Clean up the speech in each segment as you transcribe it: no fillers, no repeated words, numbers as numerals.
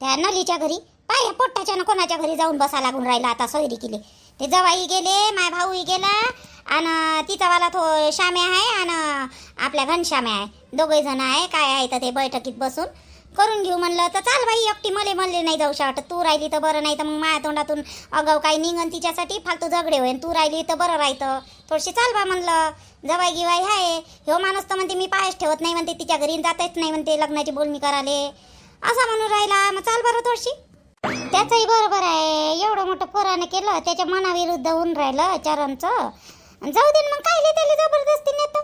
त्या नलीच्या घरी. पाय पोट्टाच्यानं कोणाच्या घरी जाऊन बसा लागून राहिला आता सोयरी केली. ते जवाई गेले, माय भाऊही गेला, आणि तिचावाला तो श्याम्या आहे आणि आपल्या घनश्याम्या आहे, दोघे जण आहे. काय आहे तर ते बैठकीत बसून करून घेऊ म्हणलं तर चाल बाई, एकटी मले म्हणले नाही जाऊ वाटत. तू राहिली तर बरं, नाही तर मग माझ्या तोंडातून अगाऊ काही निघन तिच्यासाठी फालतू झगडे होईन. तू राहिली तर बरं राहतं. थोडीशी चाल बा म्हणलं. जवाई गिवाई आहे. ह्यो माणूस तर म्हणते मी पायच ठेवत नाही म्हणते, तिच्या घरी जातच नाही म्हणते लग्नाची बोलणी कराले, असं म्हणून राहिला. मग चाल बरं थोडीशी. त्याचंही बरोबर आहे. एवढं मोठं पोराने केलं, त्याच्या मनाविरुद्ध होऊन राहिलं चरणचं. जाऊ दे मग, काय त्याला जबरदस्ती नेतो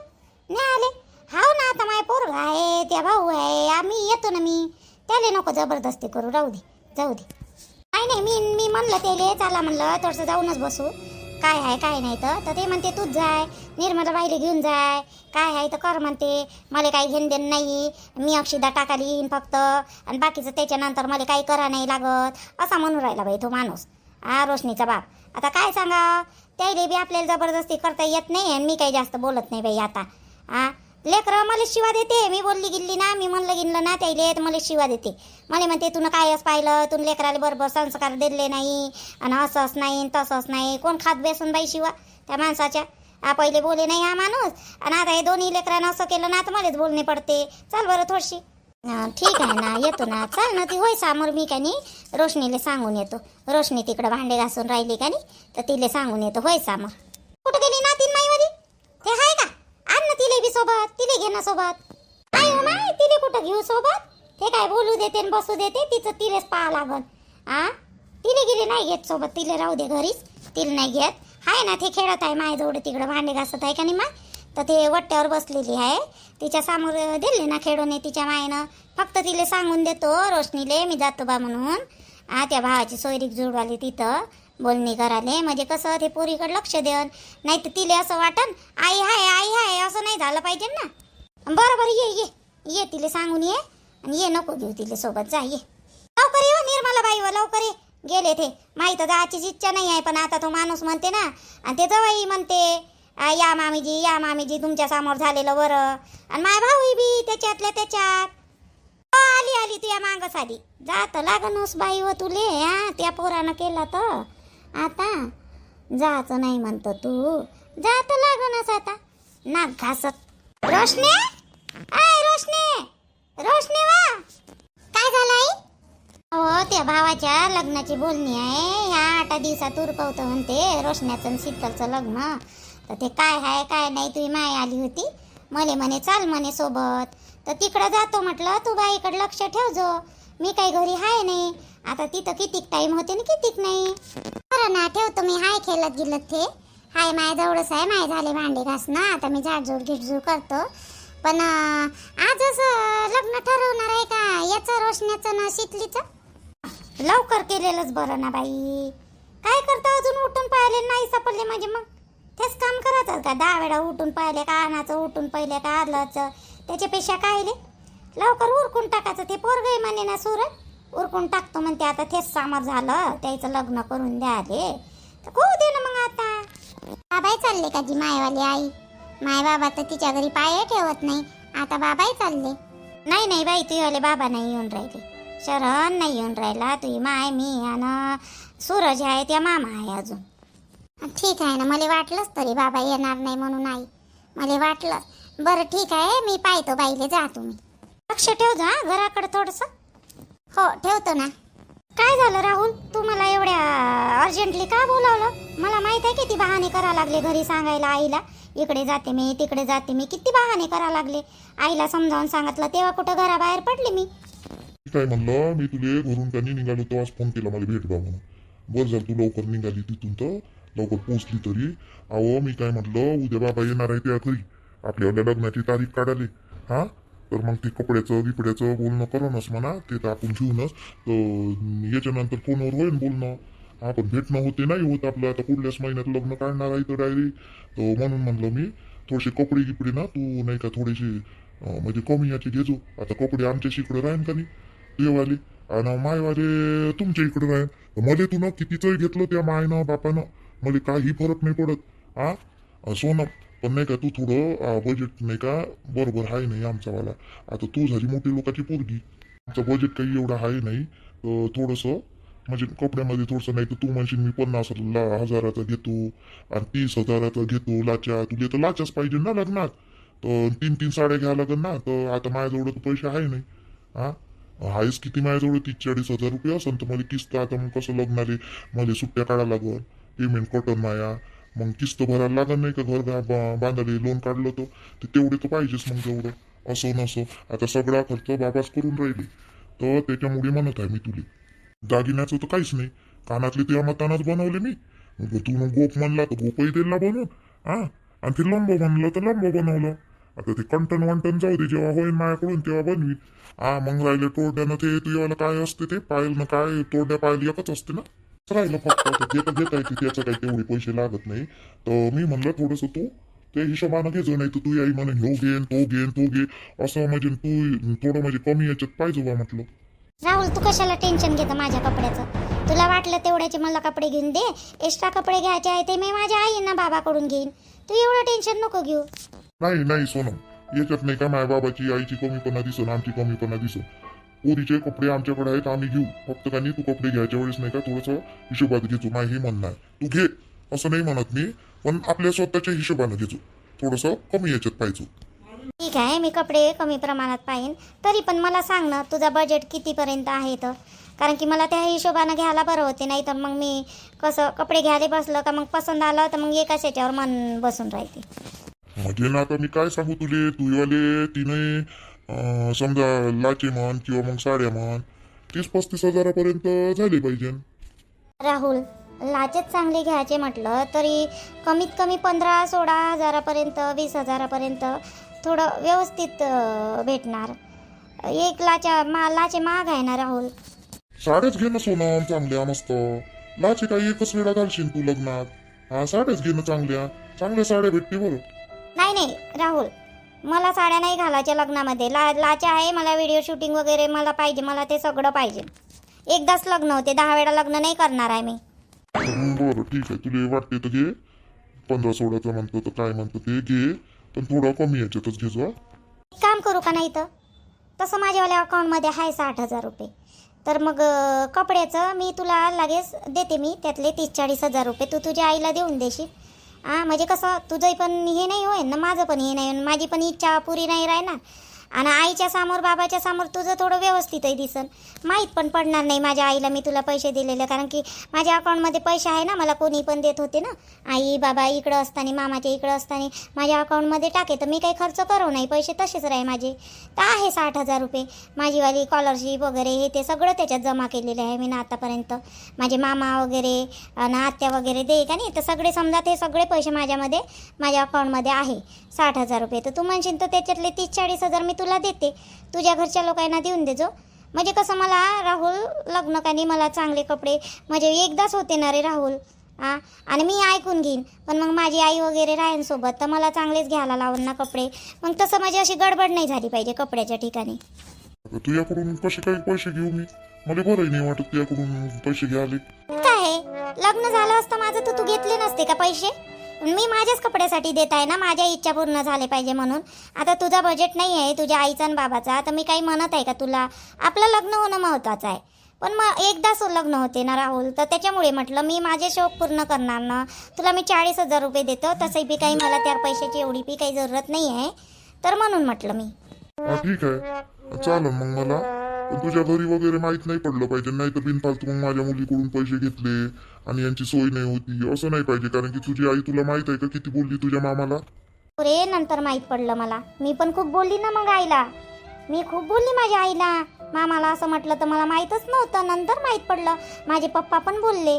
नाही आले. हाव ना, आता माय पोरगा आहे, त्या भाऊ आहे, आम्ही येतो ना. मी त्याला नको जबरदस्ती करू, राहू दे जाऊ दे. नाही मी म्हणलं त्याला चला म्हणलं थोडंसं जाऊनच बसू, काय आहे काय नाही. तर ते म्हणते तूच जाय, निर्मला बाईले घेऊन जाय, काय आहे तर कर म्हणते. मला काही घेणं देणं नाही, मी अक्षिदा टाकायला येईन फक्त, आणि बाकीचं त्याच्यानंतर मला काही करा नाही लागत, असा म्हणून राहिला बाई तो माणूस. रोशनीचा बाप. आता काय सांगा, त्याला बी आपल्याला जबरदस्ती करता येत नाही, आणि मी काही जास्त बोलत नाही बाई आता. लेकरं मला शिवा देते, मी बोलली गेली ना, मी म्हणलं गेलं ना त्याला तर मला शिवा देते. मला म्हणते तुनं कायच पाहिलं, तुन लेकराला बरोबर संस्कार दिले नाही, आणि असंच नाही तसंच नाही. कोण खात बेसून बाई शिवा त्या माणसाच्या. पहिले बोले नाही हा माणूस, आणि आता हे दोन्ही लेकरानं असं केलं ना तर मलाच बोलणे पडते. चल बरं थोडीशी. ठीक आहे ना, येतो ना. चल ना, ती होय समोर. मी का नाही रोशनीला सांगून येतो. रोशनी तिकडं भांडे घासून राहिली का नाही, तर तिला सांगून येतो होय समोर. कुठं गेली ना तीन माईवाली? ते आहे का? आण ना तिले बी सोबत, तिले घे ना सोबत. नाही हो माय, तिले कुठं घेऊ सोबत? ते काय बोलू देते आणि बसू देते, तिचं तिलेच पाहा लागन. तिले गेले नाही घेत सोबत, तिले राहू दे घरीच, तिला नाही घेत. आहे ना, ते खेळत आहे माझ्याजवळ तिकडं, भांडे घासत आहे का नाही माय, तर ते वट्ट्यावर बसलेली आहे. तिच्या समोर दिले ना खेळून तिच्या मायनं. फक्त तिले सांगून देतो रोशनीले मी जातो बा म्हणून. त्या भावाची सोयरीक जुळवाली तिथं बोलणी कराले, म्हणजे कसं ते पोरीकडे लक्ष देन. नाही तर तिले असं वाटन आई आहे असं नाही झालं पाहिजे ना. बरं ये ये ये, तिले सांगून ये, आणि ये नको घेऊ तिले सोबत, जा ये लवकर. ये निर्मला बाई व लवकर ये. गेले ते, माहीत जायचीच इच्छा नाही आहे, पण आता तो माणूस म्हणते ना, आणि ते जवळ म्हणते या मामीजी तुमच्या समोर झालेलं बरं. आणि माय भाऊ बी त्याच्यातल्या त्याच्यात. आली तुया मागच आली. जात लागनस बाई व तुले, त्या पोरानं केला तर आता जायचं नाही म्हणतो तू, जात लागनस आता नाक घासत. रोशने, रोशने वा, काय झालं आई? हो, त्या भावाच्या लग्नाची बोलणी आहे, ह्या 8 दिवसात उरकवतं म्हणते रोशन्याचं आणि शीतलचं लग्न. तर ते काय आहे काय नाही, तुझी माय आली होती, मले म्हणे चाल म्हणे सोबत. तर तिकडं जातो म्हटलं, तू बाईकडे लक्ष ठेव जो, मी काही घरी हाय नाही. आता तिथं कितीक टाईम होते ना कितीक नाही. बरं ना, ठेवतो मी. हाय खेळत गेलं ते हाय माझ्याजवळच आहे. माय झाले भांडे घासणं, आता मी झाडझूड गिडझूड करतो. पण आजच लग्न ठरवणार आहे का याचं, रोशन्याचं ना शीतलीचं? लवकर केलेलंच बरं ना बाई. काय करता, अजून उठून पाहिले नाही सापडले म्हणजे मग तेच काम करायचं का? 10 वेळा उठून पाहिले का, आणाचं उठून पहिले का, आदलाचं, त्याच्यापेक्षा काय लवकर उरकून टाकायचं. ते पोरगही म्हणे ना सूरज उरकून टाकतो म्हणते, आता तेच सामर झालं त्याचं लग्न करून द्याले तर होऊ दे ना मग. आता बाबाई चालले का जी मायवाली आई? माय बाबा तर तिच्या घरी पाय ठेवत नाही, आता बाबाई चालले. नाही बाई, तुझ्यावाले बाबा नाही येऊन राहिले, शरण नाही येऊन राहिला, तुझी माय मी आणि सूरज आहे, त्या मामा आहे अजून. ठीक आहे ना, मला वाटलंच तरी बाबा येणार नाही म्हणून आई, मला वाटलं. बरं ठीक आहे, मी पाहतो बाईले, जा तुम्ही लक्ष ठेव जा घराकडे थोडंसं. हो ठेवतो ना. काय झालं राहुल, तू मला एवढ्या अर्जंटली का बोलावलं? मला माहित आहे किती बहाणे करा लागले घरी सांगायला आईला, इकडे जाते मी तिकडे जाते मी, किती बहाणे करा लागले. आईला समजावून सांगितलं तेव्हा कुठं घराबाहेर पडले मी. काय म्हणलं मी तुले घरून त्यांनी निघालो तेव्हाच फोन केला मला भेट बा म्हणून. बरं जर तू लवकर निघाली तिथून तर लवकर पोहोचली तरी. अहो मी काय म्हटलं, उद्या बाबा येणार आहे त्या घरी आपल्या लग्नाची तारीख काढाले. तर मग ते कपड्याचं बिपड्याचं बोलणं करूनच म्हणा, ते तर आपण घेऊनच तर याच्यानंतर फोनवर होईल बोलणं. पण भेटणं होते नाही होत आपलं, आता पुढल्याच महिन्यात लग्न काढणार आहे तर डायरेक्ट. तर म्हणून म्हणलं मी थोडेसे कपडे गिपडे ना तू नाही का थोडेसे म्हणजे कमी याचे घेजो. आता कपडे आमच्याशी इकडे राहीन का नाही तुझेवाले, आणि मायवाले तुमच्या इकडे राहीन. मध्ये तू ना कितीचंही घेतलं त्या मायनं बापानं, मला काही फरक नाही पडत. सोनं पण नाही का तू थोडं बजेट नाही का बरोबर आहे नाही आमचावाला. आता तू झाली मोठी लोकांची पोरगी, आमचं बजेट काही एवढं आहे नाही. थोडंसं म्हणजे कपड्यामध्ये थोडंसं, नाही तर तू म्हणशील मी 50,000 घेतो आणि 30,000 घेतो लाचा. तुला तर लाचाच पाहिजे ना लग्नात, तर 3-3 साड्या घ्यायला लागेल ना. तर आता माझ्याजवळ तर पैसे आहे नाही. हा आहेच किती माझ्याजवळ, 30-40 हजार रुपये असेल. तर मला किस्त आता मग कसं लग्नाले मला सुट्ट्या काढायला लागल, पेमेंट कटन माया, मग किस्त भरायला लागत नाही का. घर बांधायला लोन काढलं तर ते तेवढे तर पाहिजेच. मग तेवढं असं नसं आता सगळा खर्च बाबाच करून राहिले. तर त्याच्यामुळे म्हणत आहे मी तुले. दागिन्याचं तर काहीच नाही, कानातले त्या मतानाच बनवले मी. मग तू मग गोप म्हणला तर गोपही दिला बनवून. हा आणि ते लंब बनलं तर लंब बनवलं. आता ते कंटन वंटन जाऊ दे, जेव्हा होईल माझ्याकडून तेव्हा बनवी. हा मग राहिलं तोडण्यानं ते तुझ्याला काय असते ते पायल ना, काय तोडण्या पायल एकच असते ना. राहिलं फक्त आता घेता येते, त्याचं काही तेवढे पैसे लागत नाही. तर मी म्हणलं थोडंसं तू ते हिशोबानं घे, नाही तर तू आई म्हणून ह्यो घेन तो घे असं, म्हणजे तू थोडं म्हणजे कमी याच्यात पाहिजे बा म्हटलं. राहुल, तू कशाला टेन्शन घेतं माझ्या कपड्याचं? तुला वाटलं तेवढ्याचे मला कपडे घेऊन दे. एक्स्ट्रा कपडे घ्यायचे आहे ते मी माझ्या आईंना बाबाकडून घेईन. तू एवढं टेन्शन नको घेऊ. नाही सोनम, याच्यात नाही का माझ्या बाबाची आईची कमीपणा दिसन, आमची कमीपणा दिसन. पोरीचे कपडे आमच्याकडे आहेत, आम्ही घेऊ. फक्त का नाही तू कपडे घ्यायच्या वेळेस नाही का थोडंसं हिशोबात घेतो. नाही हे म्हणणं आहे, तू घे असं नाही म्हणत मी, पण आपल्या स्वतःच्या हिशोबानं घेतो. थोडंसं कमी याच्यात पाहिजे. ठीक आहे, मी कपडे कमी प्रमाणात पाहिन. तरी पण मला सांग ना तुझा बजेट कितीपर्यंत आहे तर, कारण की मला त्या हिशोबानं घ्यायला बरं होते. नाही तर मग मी कसं कपडे घ्यायला बसलं का मग पसंत आलं तर मग एकाच याच्यावर मन बसून राहते. म्हणजे ना आता मी काय सांगू तुले, तुझीवाले तिने समजा लाचे म्हण किंवा मग साड्या म्हण 30-35 हजारापर्यंत झाले पाहिजे. राहुल, लाचेच चांगले घ्यायचे म्हटलं तरी कमीत कमी 15-16 हजारापर्यंत, 20 हजारापर्यंत थोडं व्यवस्थित भेटणार. एक लाचे महाग आहे ना राहुल. साड्याच घे ना सोनम चांगल्या मस्त. लाचे काही एकच वेळा घालशील तू लग्नात. हा साड्याच घे ना, चांगल्या साड्या भेटते बरं. नाही राहुल, मला साड्या नाही घालायच्या लग्नामध्ये. लाच्या आहे मला, व्हिडिओ शूटिंग वगैरे मला पाहिजे. मला ते सगळं पाहिजे. एकदाच लग्न होते, 10 वेळा लग्न नाही करणार आहे मी. बरं ठीक आहे, तुला वाटते तर घे. 15-16चं म्हणतो तर काय म्हणतो ते घे, पण थोडं कमी याच्यातच घे जो. एक काम करू का नाही तर, तसं माझ्यावाल्या अकाउंटमध्ये आहे 60,000 रुपये. तर मग कपड्याचं मी तुला लगेच देते. मी त्यातले 30-40 हजार रुपये तू तुझ्या आईला देऊन देशील. म्हणजे कसं तुझंही पण हे नाही होईल ना, माझं पण हे नाही, माझी पण इच्छा पुरी नाही राहणार. आणि आईच्या समोर बाबाच्या समोर तुझं थोडं व्यवस्थितही दिसन. माहीत पण पडणार नाही माझ्या आईला मी तुला पैसे दिलेले, कारण की माझ्या अकाउंटमध्ये पैसे आहे ना. मला कोणी पण देत होते ना, आई बाबा इकडं असताना, मामाच्या इकडं असताना माझ्या अकाउंटमध्ये टाके. तर मी काही खर्च करू नाही, पैसे तसेच राहे माझे. तर आहे 60,000 रुपये. माझीवाली स्कॉलरशिप वगैरे हे ते सगळं त्याच्यात जमा केलेले आहे मी ना आतापर्यंत. माझे मामा वगैरे आणि आत्या वगैरे दे का नाही, तर सगळे समजा ते सगळे पैसे माझ्या अकाउंटमध्ये आहे 60,000 रुपये. तर तू म्हणशील तर त्याच्यातले 30-40 हजार मी तुला देते. तुझ्या घरच्या लोकांना देऊन देजो. म्हणजे कसं मला राहुल लग्न का नाही, मला चांगले कपडे म्हणजे एकदाच होते ना रे राहुल. आणि मी ऐकून घेईन, पण मग माझी आई वगैरे राहीन सोबत, तर मला चांगलेच घ्यायला लावून ना कपडे. मग तसं माझी अशी गडबड नाही झाली पाहिजे कपड्याच्या ठिकाणी. तुझ्याकडून कसे काही पैसे घेऊ मी? मला बरंही नाही वाटत तुझ्याकडून पैसे घ्यायले. काय लग्न झालं असतं माझं तर तू घेतले नसते का पैसे? मी माझ्याच कपड्यासाठी देत आहे ना, माझ्या इच्छा पूर्ण झाले पाहिजे म्हणून. आता तुझा बजेट नाही आहे तुझ्या आईचा आणि बाबाचा, तर मी काही म्हणत आहे का तुला? आपलं लग्न होणं महत्त्वाचं आहे. पण मग एकदाच लग्न होते ना राहुल, तर त्याच्यामुळे म्हटलं मी माझे शौक पूर्ण करणार ना. तुला मी 40,000 रुपये देतो, तसंही बी काही मला त्या पैशाची एवढी बी काही जरूरत नाही आहे. तर म्हणून म्हटलं मी. ठीक आहे चालेल मग. मला पण तुझ्या घरी वगैरे माहित नाही पडलं पाहिजे, नाही तर बिनफालतू मग माझ्या मुलीकडून पैसे घेतले आणि यांची सोय नाही होती असं नाही पाहिजे. कारण की तुझी आई तुला माहित आहे का किती बोलली तुझ्या मामाला? अरे नंतर माहीत पडलं मला. मी पण खूप बोलली ना मग आईला. मी खूप बोलली माझ्या आईला. मामाला असं म्हटलं तर मला माहीतच नव्हतं, नंतर माहीत पडलं. माझे पप्पा पण बोलले.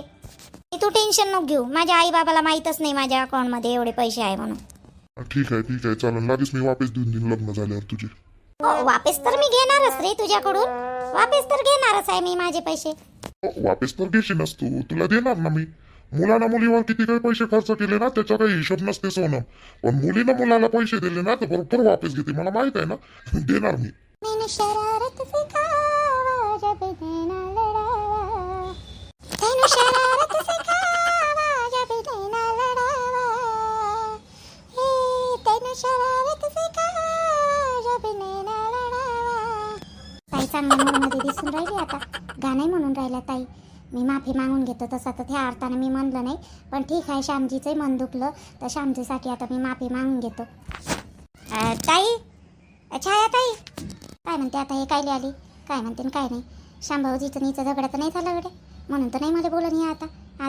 तू टेन्शन नको घेऊ, माझ्या आई बाबाला माहीतच नाही माझ्या अकाउंटमध्ये एवढे पैसे आहे म्हणून. ठीक आहे चालेल. लागेच मी वापस देऊन देईन लग्न झाल्यावर तुझे. वापस तर मी घेणारच रे तुझ्याकडून. वापस तर घेणारच आहे मी माझे पैसे. वापस तर घेशीलच तू, तुला देणार ना मी. मुलांना मुलीवर किती काही पैसे खर्च केले ना त्याचा काही हिशोब नसते सोनम. पण मुलीनं मुलाला पैसे दिले ना तर बरोबर वापस घेते, मला माहित आहे ना. देणार मी. मैंने शरारत सिखावा जब देना लड़ावा, मैंने शरारत सिखावा जब देना लड़ावा, हे तैने शरारत सिखावा जब देना लड़ावा. चांगल्या मूडमध्ये दिसून राहिली आता. गाणंही म्हणून राहिला ताई. मी माफी मागून घेतो. तसं तर त्या अर्थानं मी म्हणलं नाही, पण ठीक आहे, श्यामजीचंही मन दुखलं तर श्यामजीसाठी आता मी माफी मागून घेतो. ताई, छाया ताई, काय म्हणते आता? हे कायले आली? काय म्हणते न काय नाही? शांभाऊजीचं नीचं झगडा तर नाही झालं गडे, म्हणून तर नाही मला बोलून आता.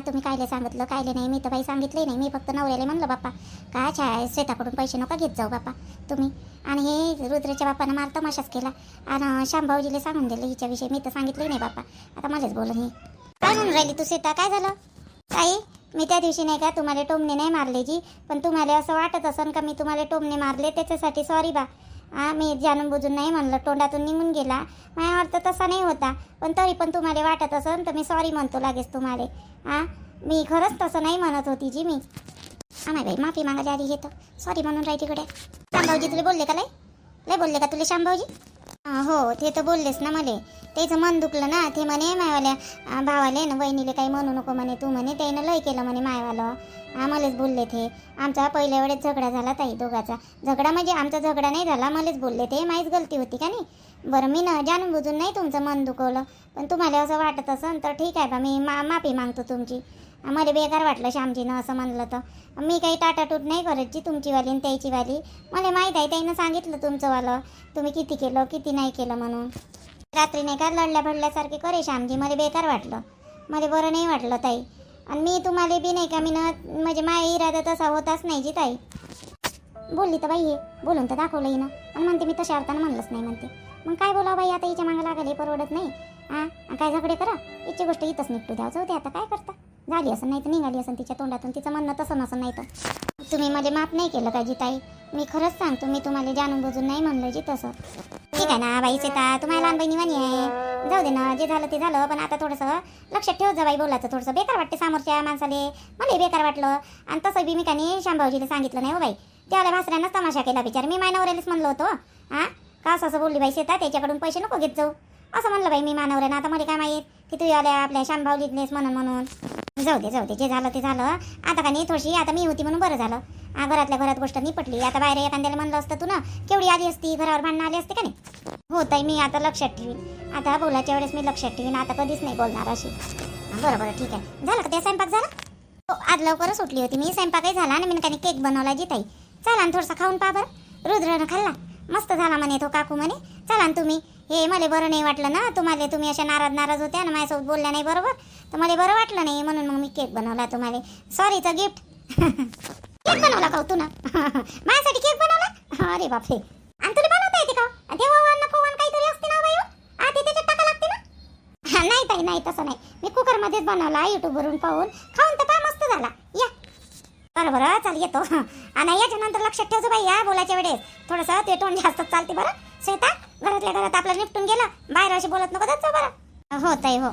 तुम्ही कायले सांगितलं कायले नाही? मी तर बाई सांगितलंही नाही. मी फक्त नवऱ्याला म्हणलं बाप्पा का छाया शेताकडून पैसे नका घेत जाऊ बाप्पा तुम्ही. आणि हे रुद्रेच्या बाप्पानं मार तमाशाच केला आणि शांभाऊजीला सांगून दिलं हिच्याविषयी. मी तर सांगितलंही नाही बाप्पा. आता मलाच बोलून हे काय म्हणून राहिली तू सीता? काय झालं ताई? मी त्या दिवशी नाही का तुम्हाला टोमणे नाही मारले जी, पण तुम्हाला असं वाटत असन का मी तुम्हाला टोमणे मारले, त्याच्यासाठी सॉरी बा. मी जाणून बुजून नाही म्हणलं, तोंडातून निघून गेला. माझ्या अर्थ तसा नाही होता, पण तरी पण तुम्हाला वाटत असन तर मी सॉरी म्हणतो लागेच तुम्हाला. मी खरंच तसं नाही म्हणत होती जी. मी बाई माफी मागायला आली, हे तर सॉरी म्हणून राहिली कडे. शांभाऊजी तुला बोलले का? लय बोलले का तुला शांभाऊजी? हो, ते तर बोललेच ना मला. त्याचं मन दुखलं ना. ते म्हणे मायवाल्या भावाले ना वहिनीले काही म्हणू नको म्हणे तू म्हणे, त्यानं लय केलं म्हणे मायवालं. मलाच बोलले ते. आमचा पहिल्या वेळेस झगडा झाला ताई, दोघाचा झगडा. म्हणजे आमचा झगडा नाही झाला, मलाच बोलले ते. माहीच गलती होती का नाही? बरं, मी ना जाणून बुजून नाही तुमचं मन दुखवलं, पण तुम्हाला असं वाटत असन तर ठीक आहे बा. मी माफी मागतो तुमची. मला बेकार वाटलं श्यामजीनं असं म्हणलं तर. मी काही टाटाटूट नाही करत जी तुमचीवाली आणि त्याचीवाली. मला माहीत आहे, त्यानं सांगितलं तुमचंवालं तुम्ही किती केलं किती नाही केलं म्हणून. रात्री नाही का लढल्या भडल्यासारखे करे श्यामजी. मला बेकार वाटलं, मला बरं नाही वाटलं ताई. आणि मी तुम्हाला बी नाही का मी ना म्हणजे माझा इरादा तसा होताच नाही जी ताई. बोलली तर बाई, हे बोलून तर दाखवलं हिनं. आणि म्हणते मी तशा अर्थानं म्हणलंच नाही म्हणते. मग काय बोलावं बाई आता? हिच्या मागं लागायला परवडत नाही. काय झगडे करा, हिची गोष्ट इथंच निघतो द्या. जाऊ दे आता, काय करता. झाली असं नाही तर निघाली असं तिच्या तोंडातून. तिचं म्हणणं तसं नसं नाही तर. तुम्ही मला माफ नाही केलं का जी ताई? मी खरंच सांगतो, मी तुम्हाला जाणून बुजून नाही म्हणलं जी तसं. ठीक आहे ना बाई सीता, तुम्हाला लहान बहिणी वाणी आहे. जाऊ दे ना, जे झालं ते झालं. पण आता थोडंसं लक्षात ठेवत जा बाई. बोलायचं थोडंसं बेकार वाटते समोरच्या माणसाले. मला बेकार वाटलं. आणि तसं बी मी का नाही शांभाऊजीला सांगितलं नाही हो बाई. त्याला भासऱ्यांनाच तमाशा केला बिचार. मी मानवऱ्यालाच म्हणलं होतं का असं बोलली बाई सीता, त्याच्याकडून पैसे नको घेत जाऊ असं म्हणलं बाई मी मानवऱ्यानं. आता मला काय माहीत की तू आल्या आपल्या शांभाऊजीतलेस म्हणून. जाऊ दे, जे झालं ते झालं. आता का नाही थोडीशी आता मी होती म्हणून बरं झालं. घरातल्या घरात गोष्ट निपटली. आता बाहेर एखाद्याला म्हणलं असतं तू ना केवढी आली असती, घरावर भांडणं आली असते का नाही? हो ताई, मी आता लक्षात ठेवीन. आता बोलायच्या वेळेस मी लक्षात ठेवीन. आता कधीच नाही बोलणार अशी. बरं ठीक आहे. झालं का ते स्वयंपाक झाला? हो, आज लवकरच उठली होती मी. स्वयंपाकही झाला आणि मी काही केक बनवला जी ताई. चला आणि थोडंसं खाऊन पहा बरं. रुद्रनं खाल्ला, मस्त झाला म्हणे तो काकू म्हणे. चला आणि तुम्ही हे मला बरं नाही वाटलं ना तुम्हाला. तुम्ही अशा नाराज होत्या ना माझ्यासोबत बोलल्या नाही बरोबर, तर मला बरं वाटलं नाही म्हणून मग मी केक बनवला तुम्हाला. सॉरीचं गिफ्ट. केक बनवला का तू ना? माझ्यासाठी केक बनवला? अरे बापरे. आणि तुला बनवता येते का? तेव्हा वन काहीतरी असते ना बाई, आधी त्याच्यात टाका लागते ना? नाही ताई, नाही तसं नाही. मी कुकरमध्येच बनवला युट्यूबवरून पाहून. खाऊन तर पहा, मस्त झाला. या बरं चल येतो. आणि याच्यानंतर लक्षात ठेवतो बाई, या बोलायच्या वेळेस थोडंसं ते तोंड जास्त चालते बरं. शेतात घरातल्या घरात आपलं निपटून गेलं, बाहेर अशी बोलत नको जात बरं. हो ताई हो.